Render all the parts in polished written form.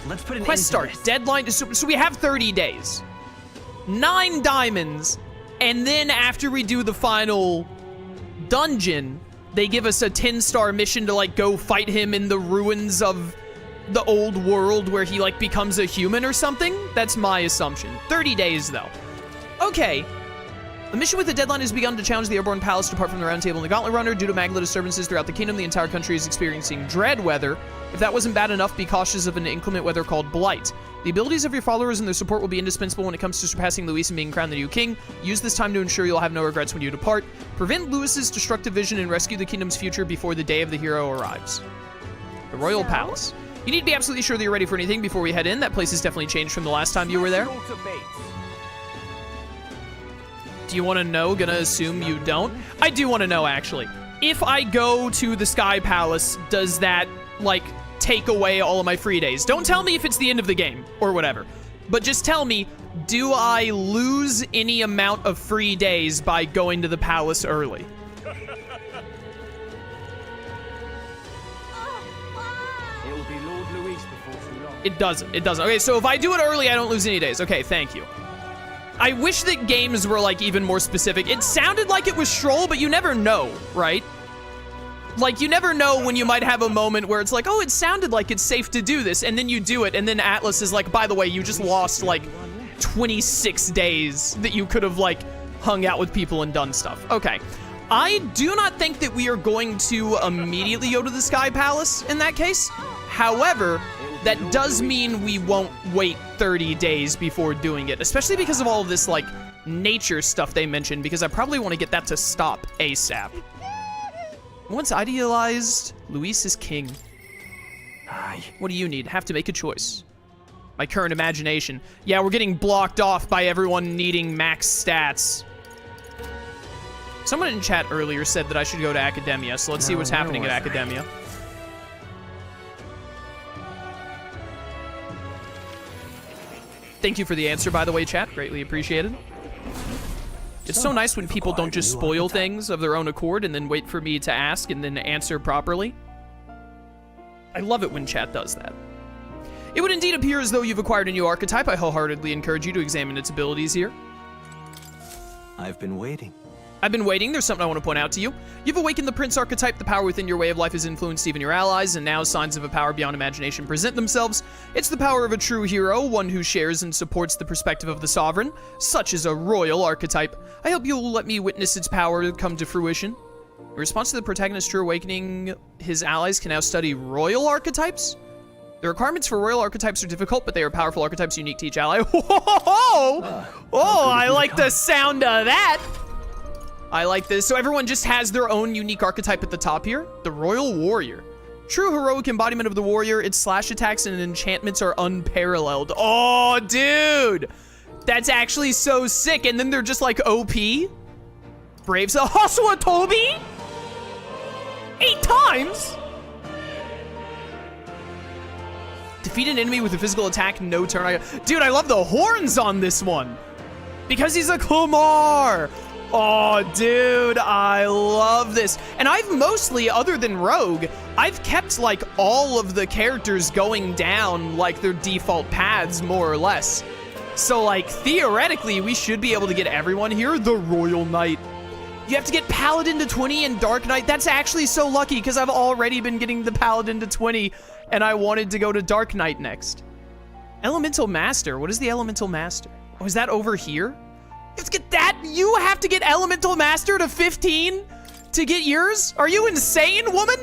Let's put an Quest start. Deadline. So we have 30 days. 9 diamonds. And then after we do the final dungeon, they give us a 10-star mission to, like, go fight him in the ruins of the old world where he, like, becomes a human or something. That's my assumption. 30 days, though. Okay. The mission with the deadline has begun to challenge the airborne palace to depart from the round table and the gauntlet runner. Due to magma disturbances throughout the kingdom, the entire country is experiencing dread weather. If that wasn't bad enough, be cautious of an inclement weather called blight. The abilities of your followers and their support will be indispensable when it comes to surpassing Luis and being crowned the new king. Use this time to ensure you'll have no regrets when you depart. Prevent Luis's destructive vision and rescue the kingdom's future before the day of the hero arrives. The Royal Palace. You need to be absolutely sure that you're ready for anything before we head in. That place has definitely changed from the last time you were there. Do you want to know? Gonna assume you don't. I do want to know, actually. If I go to the Sky Palace, does that, like, take away all of my free days? Don't tell me if it's the end of the game or whatever. But just tell me, do I lose any amount of free days by going to the palace early? It doesn't. It doesn't. Okay, so if I do it early, I don't lose any days. Okay, thank you. I wish that games were, like, even more specific. It sounded like it was Stroll, but you never know, right? Like, you never know when you might have a moment where it's like, oh, it sounded like it's safe to do this, and then you do it, and then Atlus is like, by the way, you just lost, like, 26 days that you could have, like, hung out with people and done stuff. Okay. I do not think that we are going to immediately go to the Sky Palace in that case. However, that does mean we won't wait 30 days before doing it, especially because of all of this, like, nature stuff they mentioned, because I probably want to get that to stop ASAP. Once idealized, Luis is king. What do you need? Have to make a choice. My current imagination. Yeah, we're getting blocked off by everyone needing max stats. Someone in chat earlier said that I should go to Academia, so let's see what's happening at Academia. Thank you for the answer, by the way, chat. Greatly appreciated. It's so nice when people don't just spoil things of their own accord and then wait for me to ask and then answer properly. I love it when chat does that. It would indeed appear as though you've acquired a new archetype. I wholeheartedly encourage you to examine its abilities here. I've been waiting. I've been waiting. There's something I want to point out to you. You've awakened the Prince archetype. The power within your way of life has influenced even your allies, and now signs of a power beyond imagination present themselves. It's the power of a true hero, one who shares and supports the perspective of the sovereign, such as a royal archetype. I hope you'll let me witness its power come to fruition. In response to the protagonist's true awakening, his allies can now study royal archetypes. The requirements for royal archetypes are difficult, but they are powerful archetypes unique to each ally. Oh, I like the sound of that. I like this. So everyone just has their own unique archetype at the top here. The Royal Warrior. True heroic embodiment of the warrior. Its slash attacks and enchantments are unparalleled. Oh, dude. That's actually so sick. And then they're just like OP. Braves a Hosua Toby? 8 times? Defeat an enemy with a physical attack, no turn. Dude, I love the horns on this one. Because he's a Kumar. Oh, dude, I love this. And I've mostly, other than Rogue, I've kept, like, all of the characters going down, like, their default paths, more or less. So, like, theoretically, we should be able to get everyone here. The Royal Knight. You have to get Paladin to 20 and Dark Knight. That's actually so lucky, because I've already been getting the Paladin to 20, and I wanted to go to Dark Knight next. Elemental Master. What is the Elemental Master? Oh, is that over here? Let's get that. You have to get Elemental Master to 15 to get yours? Are you insane, woman?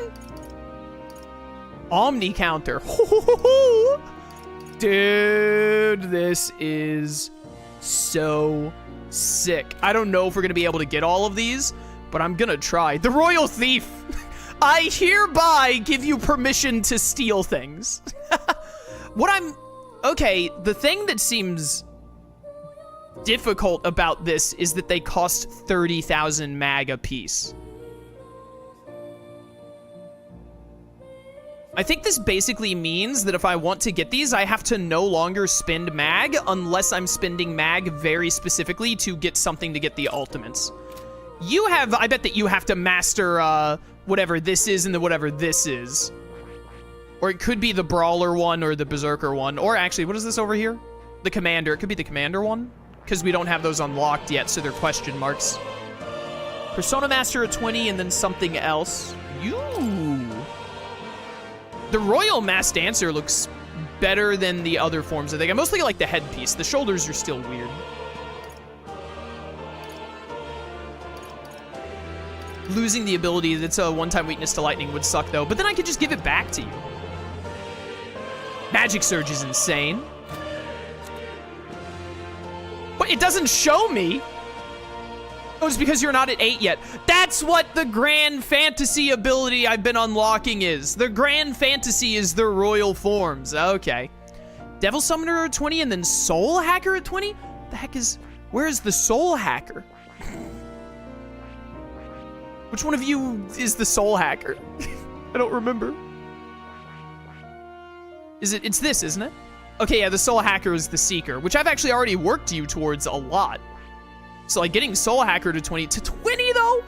Omni counter. Dude, this is so sick. I don't know if we're going to be able to get all of these, but I'm going to try. The Royal Thief. I hereby give you permission to steal things. Okay, the thing that seems difficult about this is that they cost 30,000 mag a piece. I think this basically means that if I want to get these, I have to no longer spend mag unless I'm spending mag very specifically to get something to get the ultimates. I bet that you have to master whatever this is and then whatever this is. Or it could be the Brawler one or the Berserker one. Or actually, what is this over here? The Commander. It could be the Commander one. Because we don't have those unlocked yet, so they're question marks. Persona Master at 20 and then something else. The Royal Mass Dancer looks better than the other forms. I think I mostly like the headpiece. The shoulders are still weird. Losing the ability that's a one-time weakness to lightning would suck, though. But then I could just give it back to you. Magic Surge is insane. But it doesn't show me. Oh, it's because you're not at 8 yet. That's what the Grand Fantasy ability I've been unlocking is. The Grand Fantasy is the royal forms. Okay. Devil Summoner at 20 and then Soul Hacker at 20? The heck is... Where is the Soul Hacker? Which one of you is the Soul Hacker? I don't remember. It's this, isn't it? Okay, yeah, the Soul Hacker is the Seeker, which I've actually already worked you towards a lot. So, like, getting Soul Hacker to 20... To 20, though?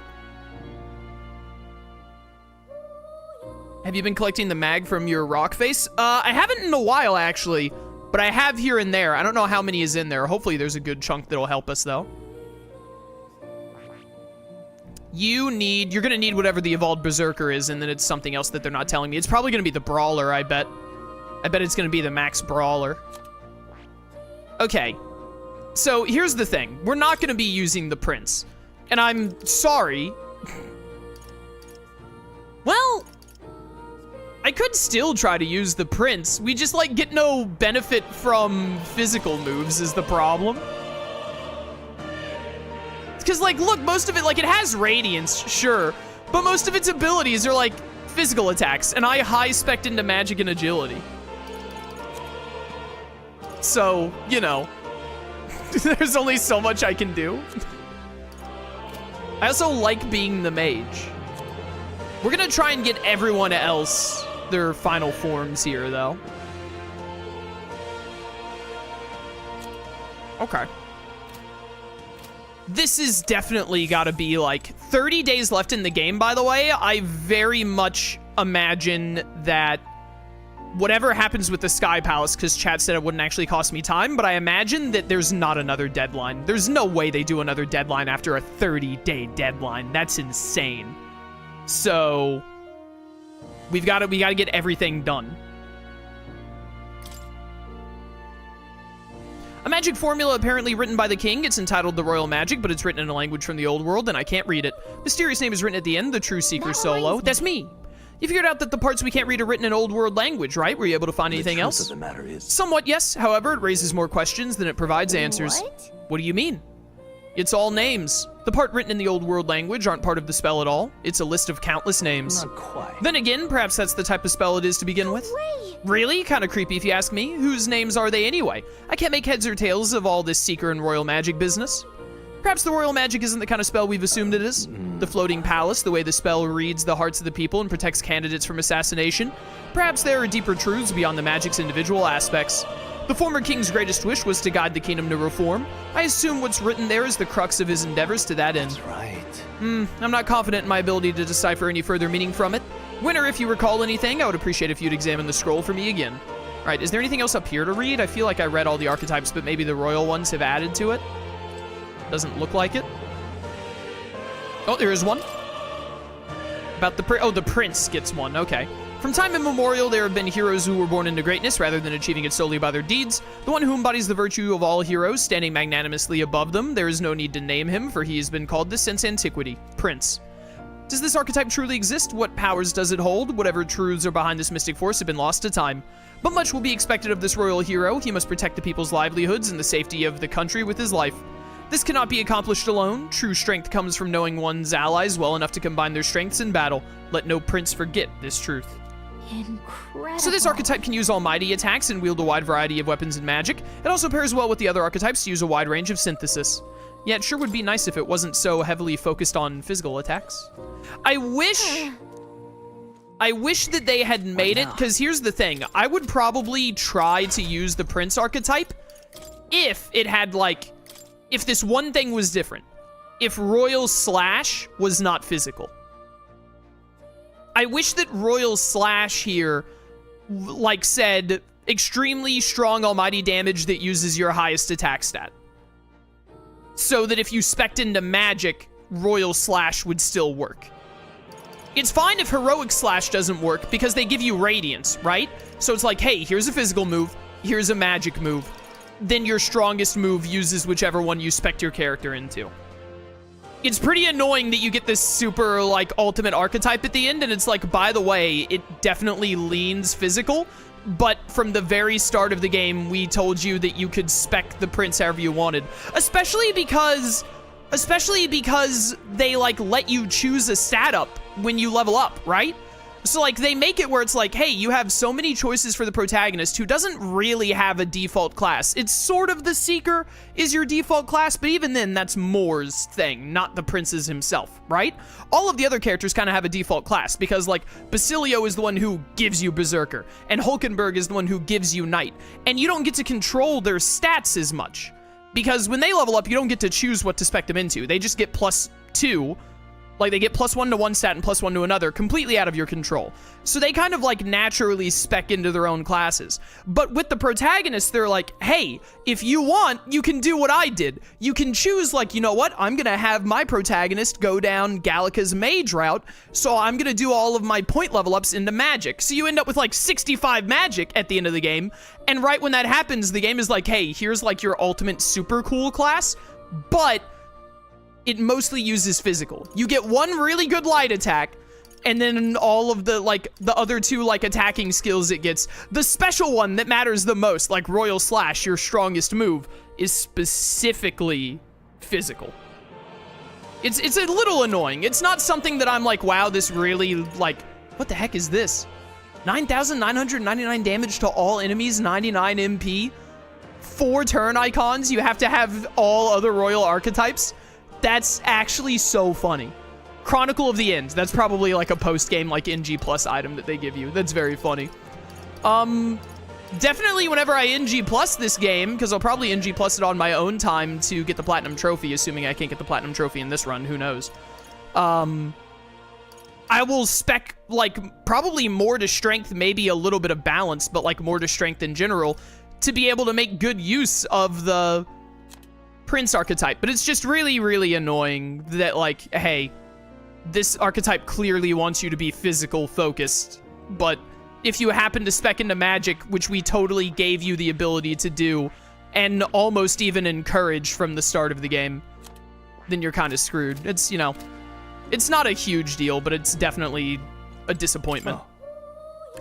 Have you been collecting the mag from your rock face? I haven't in a while, actually. But I have here and there. I don't know how many is in there. Hopefully there's a good chunk that'll help us, though. You're gonna need whatever the Evolved Berserker is, and then it's something else that they're not telling me. It's probably gonna be the Brawler, I bet. I bet it's gonna be the Max Brawler. Okay. So, here's the thing. We're not gonna be using the Prince. And I'm sorry. Well, I could still try to use the Prince. We just, like, get no benefit from physical moves is the problem. Because, like, look, most of it, like, it has Radiance, sure. But most of its abilities are, like, physical attacks. And I high-spec'd into Magic and Agility. So, you know. There's only so much I can do. I also like being the mage. We're gonna try and get everyone else their final forms here, though. Okay. This is definitely gotta be, like, 30 days left in the game, by the way. I very much imagine that whatever happens with the Sky Palace, because chat said it wouldn't actually cost me time, but I imagine that there's not another deadline. There's no way they do another deadline after a 30-day deadline. That's insane. So, we gotta get everything done. A magic formula apparently written by the king. It's entitled The Royal Magic, but it's written in a language from the old world, and I can't read it. Mysterious name is written at the end, the True Seeker Solo. That's me. You figured out that the parts we can't read are written in old world language, right? Were you able to find anything else? The truth of the matter is... Somewhat, yes. However, it raises more questions than it provides answers. What do you mean? It's all names. The part written in the old world language aren't part of the spell at all. It's a list of countless names. Not quite. Then again, perhaps that's the type of spell it is to begin with. Really? Kind of creepy if you ask me. Whose names are they anyway? I can't make heads or tails of all this Seeker and Royal Magic business. Perhaps the Royal Magic isn't the kind of spell we've assumed it is. The Floating Palace, the way the spell reads the hearts of the people and protects candidates from assassination. Perhaps there are deeper truths beyond the magic's individual aspects. The former king's greatest wish was to guide the kingdom to reform. I assume what's written there is the crux of his endeavors to that end. That's right. I'm not confident in my ability to decipher any further meaning from it. Winner, if you recall anything, I would appreciate if you'd examine the scroll for me again. All right, is there anything else up here to read? I feel like I read all the archetypes, but maybe the royal ones have added to it. Doesn't look like it. Oh, there is one. About the prince gets one, okay. From time immemorial, there have been heroes who were born into greatness rather than achieving it solely by their deeds. The one who embodies the virtue of all heroes, standing magnanimously above them, there is no need to name him, for he has been called this since antiquity. Prince. Does this archetype truly exist? What powers does it hold? Whatever truths are behind this mystic force have been lost to time. But much will be expected of this royal hero. He must protect the people's livelihoods and the safety of the country with his life. This cannot be accomplished alone. True strength comes from knowing one's allies well enough to combine their strengths in battle. Let no prince forget this truth. Incredible. So this archetype can use almighty attacks and wield a wide variety of weapons and magic. It also pairs well with the other archetypes to use a wide range of synthesis. Yeah, it sure would be nice if it wasn't so heavily focused on physical attacks. I wish that they had made it, because here's the thing. I would probably try to use the prince archetype if it had, like, if this one thing was different. If Royal Slash was not physical. I wish that Royal Slash here like said, extremely strong almighty damage that uses your highest attack stat. So that if you spec'd into magic, Royal Slash would still work. It's fine if Heroic Slash doesn't work because they give you Radiance, right? So it's like, hey, here's a physical move, here's a magic move. Then your strongest move uses whichever one you spec your character into. It's pretty annoying that you get this super, like, ultimate archetype at the end, and it's like, by the way, it definitely leans physical, but from the very start of the game, we told you that you could spec the prince however you wanted. Especially because they, like, let you choose a stat up when you level up, right? So, like, they make it where it's like, hey, you have so many choices for the protagonist who doesn't really have a default class. It's sort of the Seeker is your default class, but even then, that's Moore's thing, not the prince's himself, right? All of the other characters kind of have a default class because, like, Basilio is the one who gives you Berserker, and Hulkenberg is the one who gives you Knight, and you don't get to control their stats as much because when they level up, you don't get to choose what to spec them into. They just get +2. Like, they get +1 to one stat and +1 to another, completely out of your control. So they kind of, like, naturally spec into their own classes. But with the protagonist, they're like, hey, if you want, you can do what I did. You can choose, like, you know what? I'm gonna have my protagonist go down Gallica's mage route, so I'm gonna do all of my point level ups into magic. So you end up with, like, 65 magic at the end of the game, and right when that happens, the game is like, hey, here's, like, your ultimate super cool class, but it mostly uses physical. You get one really good light attack, and then all of the, like, the other two, like, attacking skills it gets. The special one that matters the most, like Royal Slash, your strongest move, is specifically physical. It's a little annoying. It's not something that I'm like, wow, this really, like, what the heck is this? 9,999 damage to all enemies, 99 MP, 4 turn icons, you have to have all other Royal Archetypes. That's actually so funny. Chronicle of the End. That's probably like a post-game like NG Plus item that they give you. That's very funny. Definitely whenever I NG Plus this game, because I'll probably NG Plus it on my own time to get the Platinum Trophy, assuming I can't get the Platinum Trophy in this run, who knows. I will spec, like, probably more to strength, maybe a little bit of balance, but like more to strength in general, to be able to make good use of the Prince archetype. But it's just really, really annoying that, like, hey, this archetype clearly wants you to be physical focused, but if you happen to spec into magic, which we totally gave you the ability to do and almost even encouraged from the start of the game, then you're kind of screwed. It's, you know, it's not a huge deal, but it's definitely a disappointment. Oh.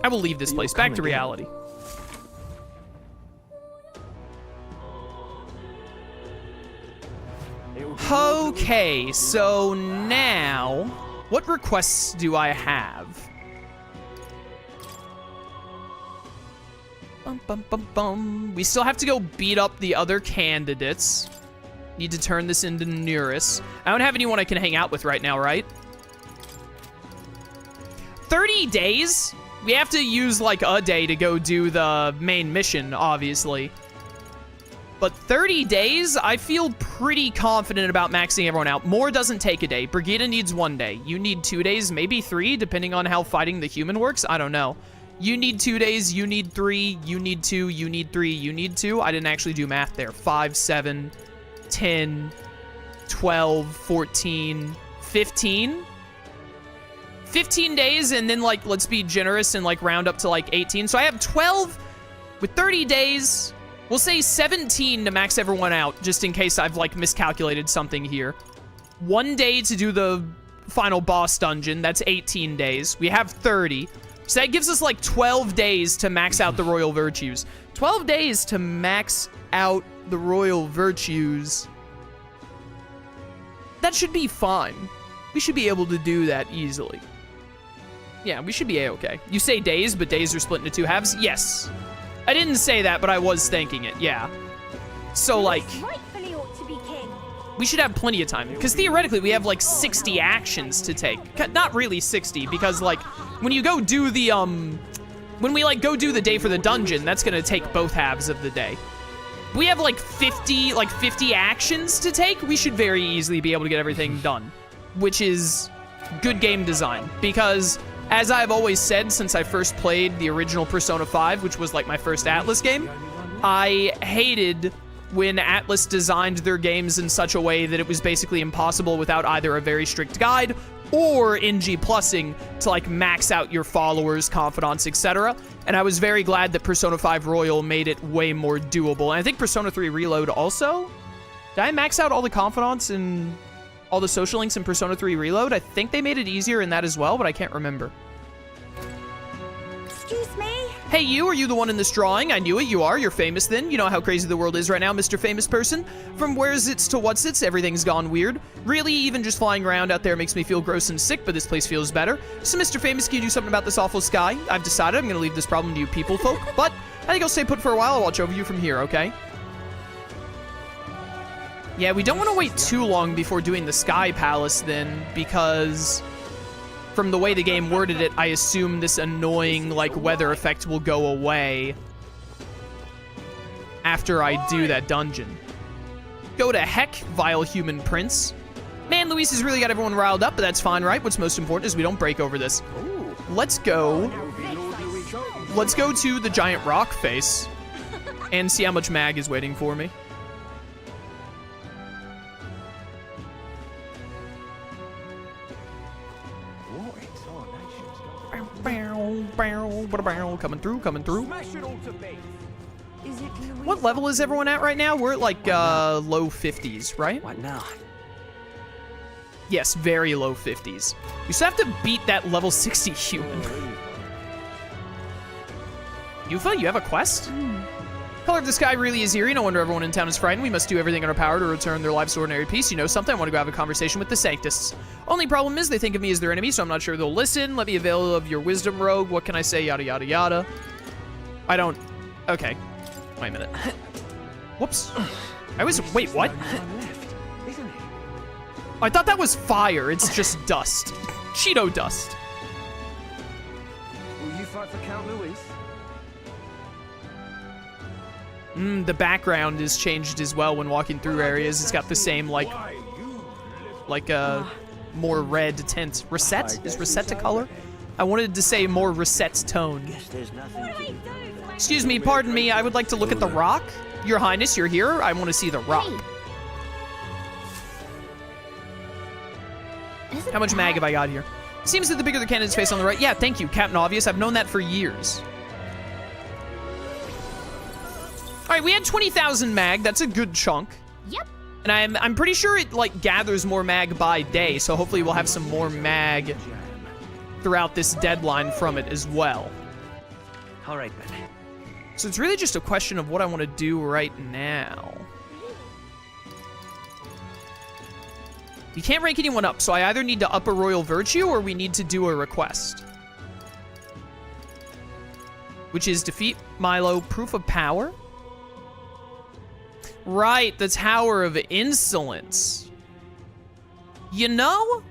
I will leave this place. Back to reality. Okay, so now, what requests do I have? We still have to go beat up the other candidates. Need to turn this into Neuris. I don't have anyone I can hang out with right now, right? 30 days? We have to use, like, a day to go do the main mission, obviously. But 30 days, I feel pretty confident about maxing everyone out. More doesn't take a day. Brigida needs 1 day. You need 2 days, maybe 3, depending on how fighting the human works. I don't know. You need 2 days, you need 3, you need 2, you need 3, you need 2. I didn't actually do math there. 5, 7, 10, 12, 14, 15. 15 days, and then, like, let's be generous and, like, round up to, like, 18. So I have 12 with 30 days. We'll say 17 to max everyone out, just in case I've, like, miscalculated something here. 1 day to do the final boss dungeon. That's 18 days. We have 30. So that gives us, like, 12 days to max out the Royal Virtues. 12 days to max out the Royal Virtues. That should be fine. We should be able to do that easily. Yeah, we should be a-okay. You say days, but days are split into 2 halves? Yes. I didn't say that, but I was thinking it, yeah. So, like, we should have plenty of time, because theoretically we have, like, 60 actions to take. Not really 60, because, like, when you go do the, when we, like, go do the day for the dungeon, that's gonna take both halves of the day. We have, like, 50 actions to take. We should very easily be able to get everything done, which is good game design, because As I've always said since I first played the original Persona 5, which was like my first Atlus game, I hated when Atlus designed their games in such a way that it was basically impossible without either a very strict guide or NG plussing to like max out your followers, confidants, etc. And I was very glad that Persona 5 Royal made it way more doable. And I think Persona 3 Reload also. Did I max out all the confidants and all the social links in Persona 3 Reload? I think they made it easier in that as well, but I can't remember. Excuse me? Hey, you, are you the one in this drawing? I knew it, you are. You're famous then. You know how crazy the world is right now, Mr. Famous Person. From where's it's to what's it's, everything's gone weird. Really, even just flying around out there makes me feel gross and sick, but this place feels better. So, Mr. Famous, can you do something about this awful sky? I've decided I'm gonna leave this problem to you people folk, but I think I'll stay put for a while. I'll watch over you from here, okay? Yeah, we don't want to wait too long before doing the Sky Palace then, because from the way the game worded it, I assume this annoying, like, weather effect will go away after I do that dungeon. Go to heck, vile human prince. Man, Luis has really got everyone riled up, but that's fine, right? What's most important is we don't break over this. Let's go to the giant rock face and see how much mag is waiting for me. Coming through. What level is everyone at right now? We're at like low 50s, right? What now? Yes, very low 50s. You still have to beat that level 60 human. Yufa, you have a quest? Color of the sky really is eerie. No wonder everyone in town is frightened. We must do everything in our power to return their lives to ordinary peace. You know something? I want to go have a conversation with the Sanctists. Only problem is they think of me as their enemy, so I'm not sure they'll listen. Let me avail of your wisdom, rogue. What can I say? Yada, yada, yada. I don't... Okay. Wait a minute. Whoops. Wait, what? I thought that was fire. It's just dust. Cheeto dust. Will you fight for Count Louis? The background is changed as well when walking through areas. It's got the same, like more red tint. Reset? Is reset to color? I wanted to say more reset tone. Excuse me, pardon me, I would like to look at the rock. Your Highness, you're here. I want to see the rock. How much mag have I got here? Seems that the bigger the cannon's face on the right. Yeah, thank you, Captain Obvious. I've known that for years. All right, we had 20,000 mag. That's a good chunk. Yep. And I'm pretty sure it like gathers more mag by day, so hopefully we'll have some more mag throughout this deadline from it as well. All right, then. So it's really just a question of what I want to do right now. We can't rank anyone up, so I either need to up a Royal Virtue or we need to do a request. Which is defeat Milo, Proof of Power. Right, the Tower of Insolence. You know,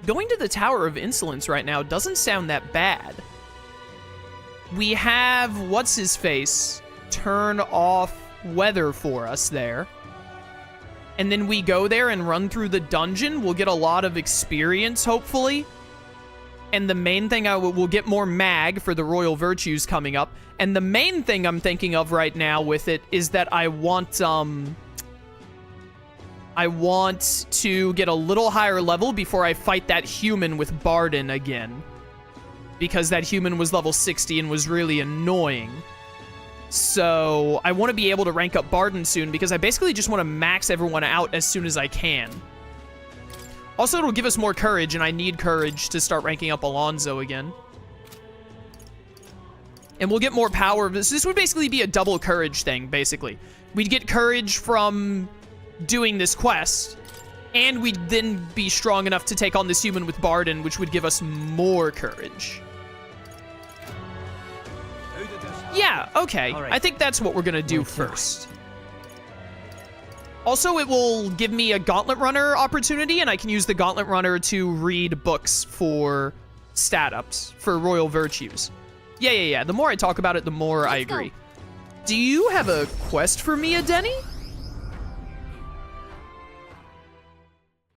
going to the Tower of Insolence right now doesn't sound that bad. We have, what's-his-face, turn off weather for us there. And then we go there and run through the dungeon. We'll get a lot of experience, hopefully. And the main thing, we'll get more mag for the Royal Virtues coming up. And the main thing I'm thinking of right now with it is that I want to get a little higher level before I fight that human with Barden again. Because that human was level 60 and was really annoying. So I want to be able to rank up Barden soon because I basically just want to max everyone out as soon as I can. Also, it'll give us more courage, and I need courage to start ranking up Alonzo again. And we'll get more power. This would basically be a double courage thing, basically. We'd get courage from doing this quest, and we'd then be strong enough to take on this human with Barden, which would give us more courage. Yeah, okay. All right. I think that's what we're gonna do first. Also, it will give me a Gauntlet Runner opportunity, and I can use the Gauntlet Runner to read books for stat ups, for Royal Virtues. Yeah. The more I talk about it, the more I agree. Do you have a quest for me, Adeni?